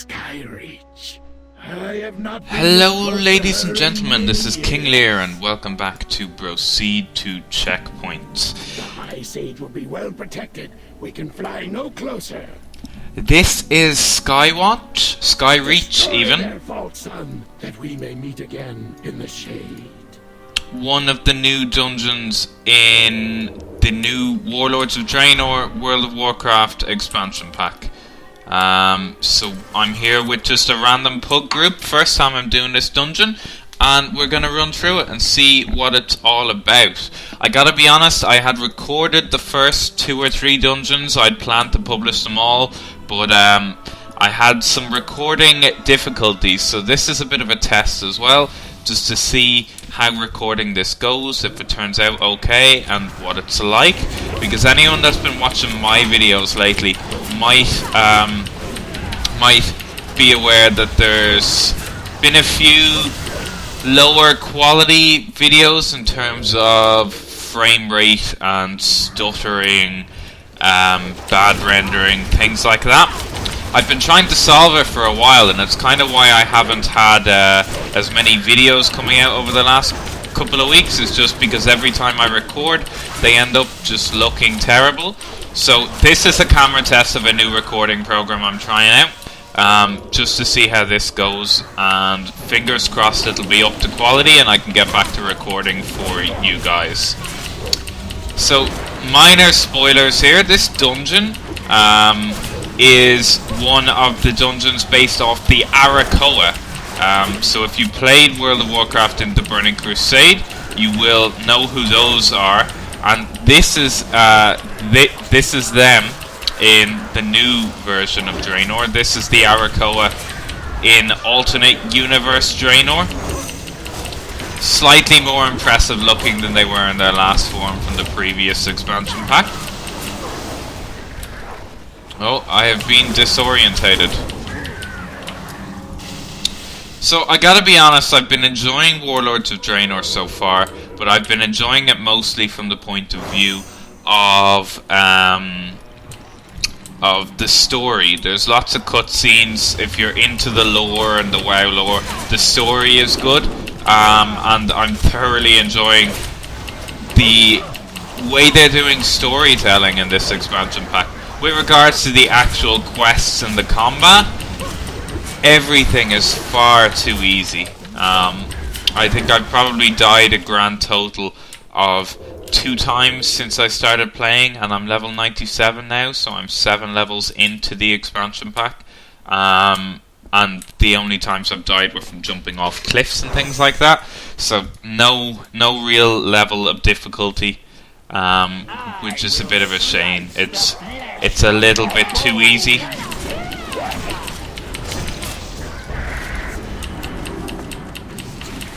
Skyreach. I have not been Hello ladies and gentlemen, this is King Lir and welcome back to Proceed to Checkpoint. The High Sage will be well protected. We can fly no closer. This is Skyreach even. Their fault, son, that we may meet again in the shade. One of the new dungeons in the new Warlords of Draenor World of Warcraft expansion pack. So I'm here with just a random pug group. First time I'm doing this dungeon, and we're gonna run through it and see what it's all about. I gotta be honest, I had recorded the first 2 or 3 dungeons. I'd planned to publish them all, but I had some recording difficulties, so this is a bit of a test as well, just to see how recording this goes, if it turns out okay, and what it's like. Because anyone that's been watching my videos lately might be aware that there's been a few lower quality videos in terms of frame rate and stuttering, bad rendering, things like that. I've been trying to solve it for a while, and it's kind of why I haven't had as many videos coming out over the last couple of weeks. It's just because every time I record, they end up just looking terrible. So this is a camera test of a new recording program I'm trying out, just to see how this goes, and fingers crossed it'll be up to quality and I can get back to recording for you guys. So, minor spoilers here. This dungeon is one of the dungeons based off the Arakoa. So if you played World of Warcraft in the Burning Crusade, you will know who those are. And this is them in the new version of Draenor. This is the Arakoa in alternate universe Draenor. Slightly more impressive looking than they were in their last form from the previous expansion pack. Oh, I have been disorientated. So, I gotta be honest, I've been enjoying Warlords of Draenor so far, but I've been enjoying it mostly from the point of view of the story. There's lots of cutscenes. If you're into the lore and the WoW lore, the story is good, and I'm thoroughly enjoying the way they're doing storytelling in this expansion pack. With regards to the actual quests and the combat, everything is far too easy. I think I've probably died a grand total of 2 times since I started playing, and I'm level 97 now, so I'm 7 levels into the expansion pack. And the only times I've died were from jumping off cliffs and things like that. So no real level of difficulty, which is a bit of a shame. It's a little bit too easy.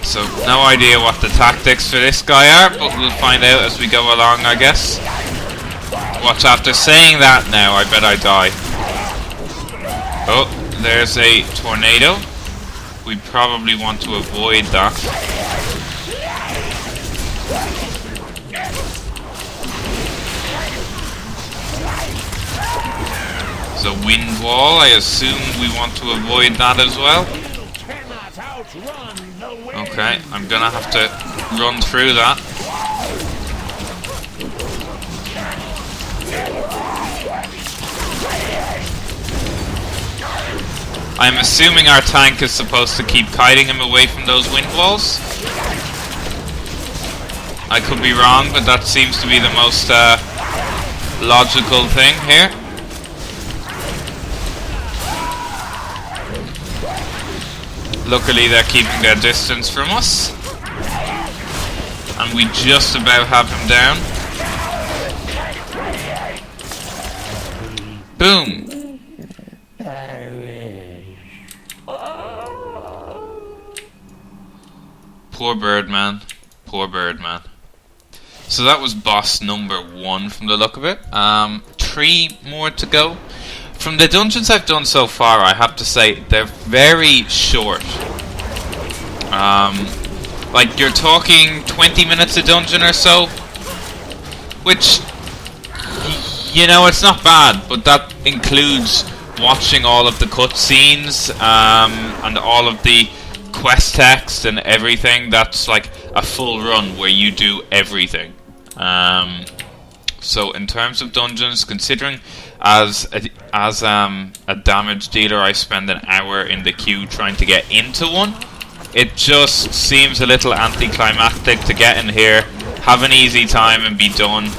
So, no idea what the tactics for this guy are, but we'll find out as we go along, I guess. Watch, after saying that now, I bet I die. Oh, there's a tornado. We probably want to avoid that. So, wind wall, I assume we want to avoid that as well. Okay, I'm gonna have to run through that. I'm assuming our tank is supposed to keep kiting him away from those wind walls. I could be wrong, but that seems to be the most logical thing here. Luckily they're keeping their distance from us, and we just about have him down. Boom! Poor Birdman. Poor Birdman. So that was boss number 1 from the look of it. 3 more to go. From the dungeons I've done so far, I have to say they're very short. Like, you're talking 20 minutes a dungeon or so, which, you know, it's not bad, but that includes watching all of the cutscenes and all of the quest text and everything, that's like a full run where you do everything. So in terms of dungeons, considering as a damage dealer I spend an hour in the queue trying to get into one, it just seems a little anticlimactic to get in here, have an easy time and be done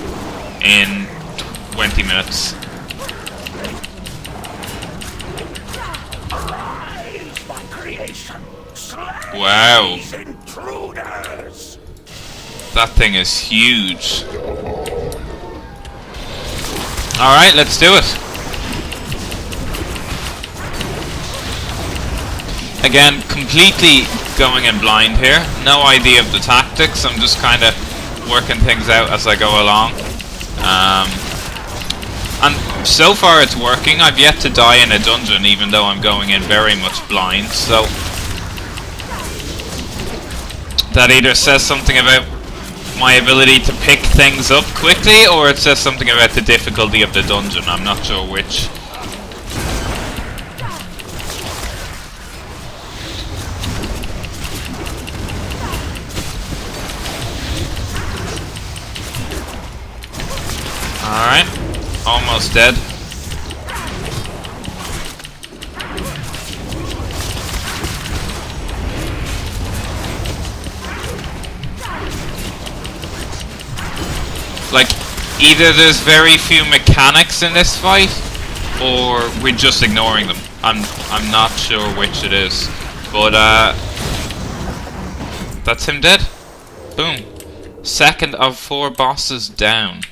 in 20 minutes. Arise, my creation. Slay Wow. these intruders. That thing is huge. Alright, let's do it. Again, completely going in blind here. No idea of the tactics. I'm just kind of working things out as I go along. And so far it's working. I've yet to die in a dungeon, even though I'm going in very much blind. So that either says something about my ability to pick things up quickly, or it says something about the difficulty of the dungeon. I'm not sure which. Alright, almost dead. Like, either there's very few mechanics in this fight, or we're just ignoring them. I'm not sure which it is. But that's him dead. Boom. Second of 4 bosses down.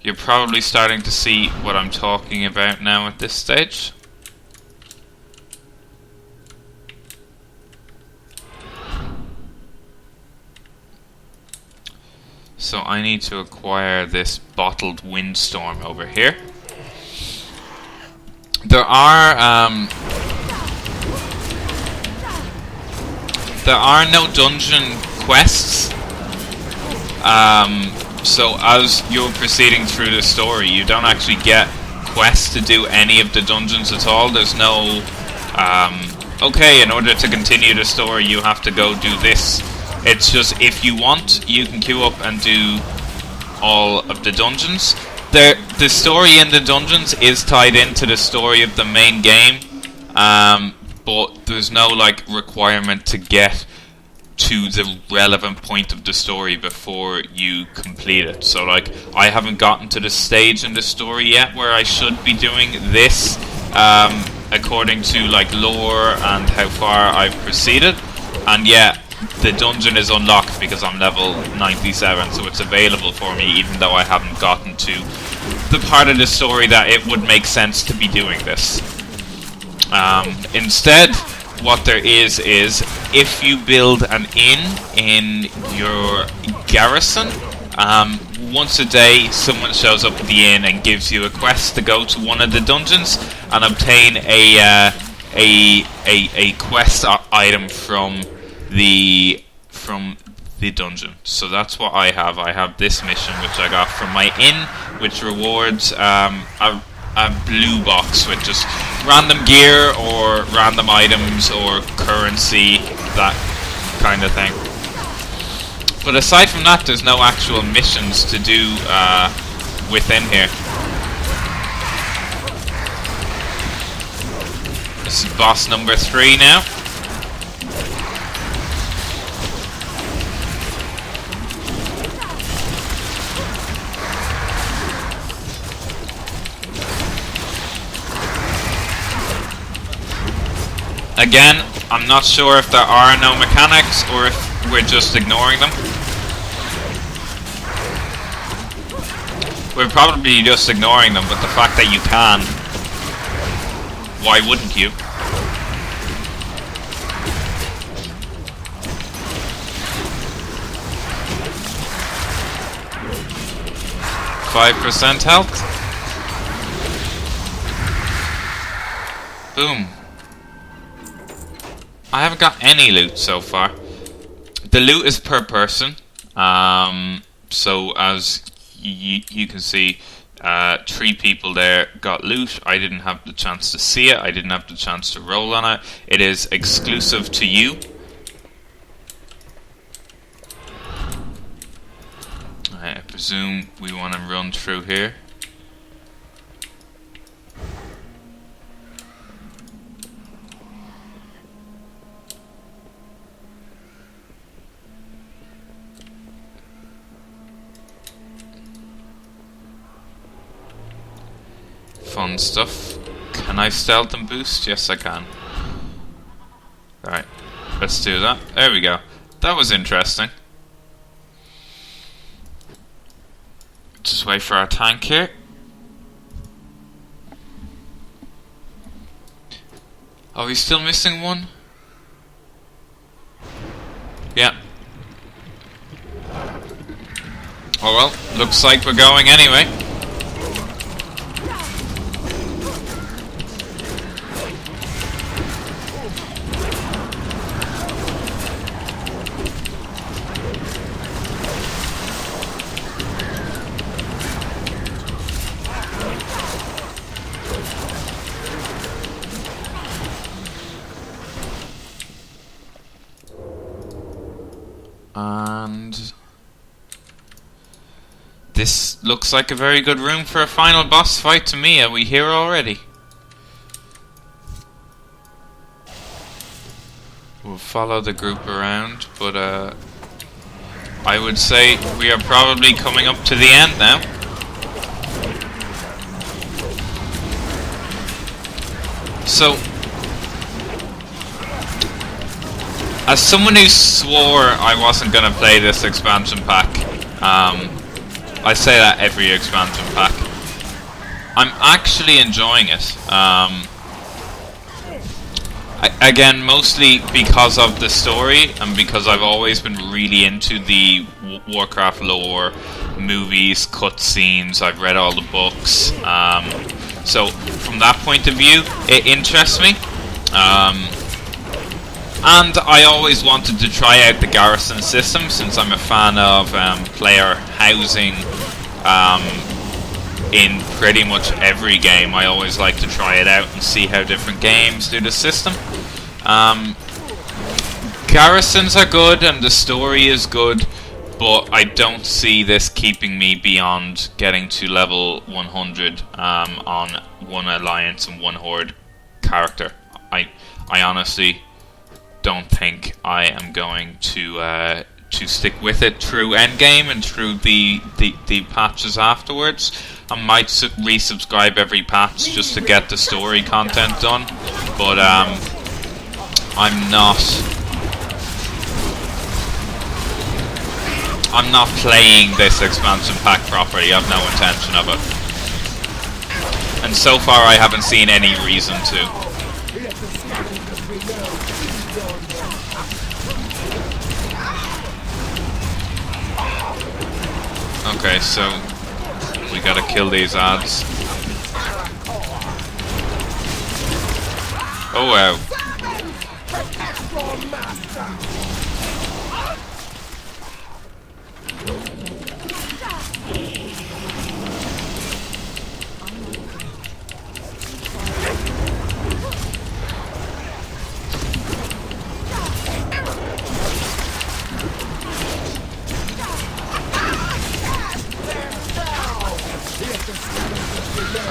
You're probably starting to see what I'm talking about now at this stage. So I need to acquire this bottled windstorm over here. There are no dungeon quests. So as you're proceeding through the story, you don't actually get quests to do any of the dungeons at all. There's no okay, in order to continue the story you have to go do this. It's just, if you want, you can queue up and do all of the dungeons. The story in the dungeons is tied into the story of the main game, but there's no like requirement to get to the relevant point of the story before you complete it. So like, I haven't gotten to the stage in the story yet where I should be doing this according to like lore and how far I've proceeded, and yet the dungeon is unlocked because I'm level 97, so it's available for me even though I haven't gotten to the part of the story that it would make sense to be doing this. Instead, what there is if you build an inn in your garrison, once a day someone shows up at the inn and gives you a quest to go to one of the dungeons and obtain a quest item from the dungeon. So that's what I have. I have this mission which I got from my inn, which rewards a blue box with just random gear or random items or currency, that kind of thing. But aside from that, there's no actual missions to do within here. This is boss number 3 now. Again, I'm not sure if there are no mechanics or if we're just ignoring them. We're probably just ignoring them, but the fact that you can, why wouldn't you? %5 health. Boom. I haven't got any loot so far. The loot is per person. So as you can see, 3 people there got loot. I didn't have the chance to see it. I didn't have the chance to roll on it. It is exclusive to you. I presume we want to run through here. Fun stuff. Can I stealth and boost? Yes, I can. Alright, let's do that. There we go. That was interesting. Just wait for our tank here. Are we still missing one? Yeah. Oh well, looks like we're going anyway. And this looks like a very good room for a final boss fight to me. Are we here already? We'll follow the group around, but I would say we are probably coming up to the end now. So, as someone who swore I wasn't going to play this expansion pack, I say that every expansion pack, I'm actually enjoying it. Again, mostly because of the story and because I've always been really into the Warcraft lore, movies, cutscenes. I've read all the books. So from that point of view, it interests me. And I always wanted to try out the garrison system since I'm a fan of player housing in pretty much every game. I always like to try it out and see how different games do the system. Garrisons are good and the story is good, but I don't see this keeping me beyond getting to level 100 on one alliance and one horde character. I honestly don't think I am going to stick with it through endgame and through the patches afterwards. I might resubscribe every patch just to get the story content done, but I'm not playing this expansion pack properly. I have no intention of it, and so far I haven't seen any reason to. Okay, so we gotta kill these ads. Oh wow.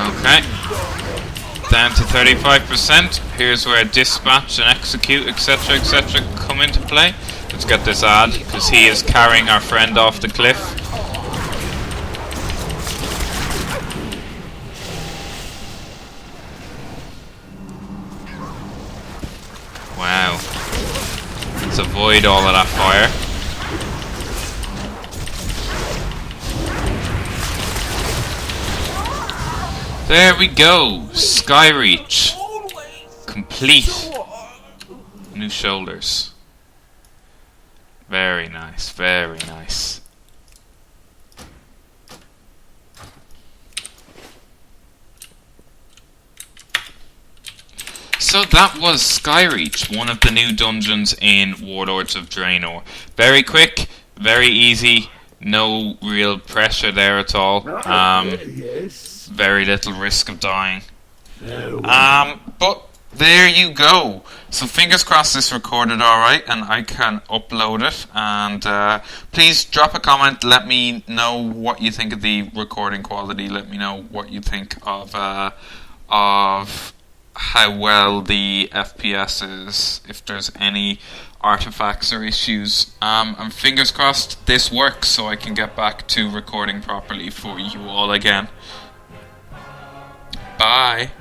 Okay, down to 35%. Here's where dispatch and execute, etc., etc. come into play. Let's get this ad, because he is carrying our friend off the cliff. Wow. Let's avoid all of that fire. There we go, Skyreach, complete. New shoulders. Very nice, very nice. So that was Skyreach, one of the new dungeons in Warlords of Draenor. Very quick, very easy, No real pressure there at all. Yes. Very little risk of dying. Farewell. But there you go. So fingers crossed this recorded alright and I can upload it. And please drop a comment. Let me know what you think of the recording quality. Let me know what you think of how well the FPS is, if there's any artifacts or issues. And fingers crossed this works so I can get back to recording properly for you all again. Bye.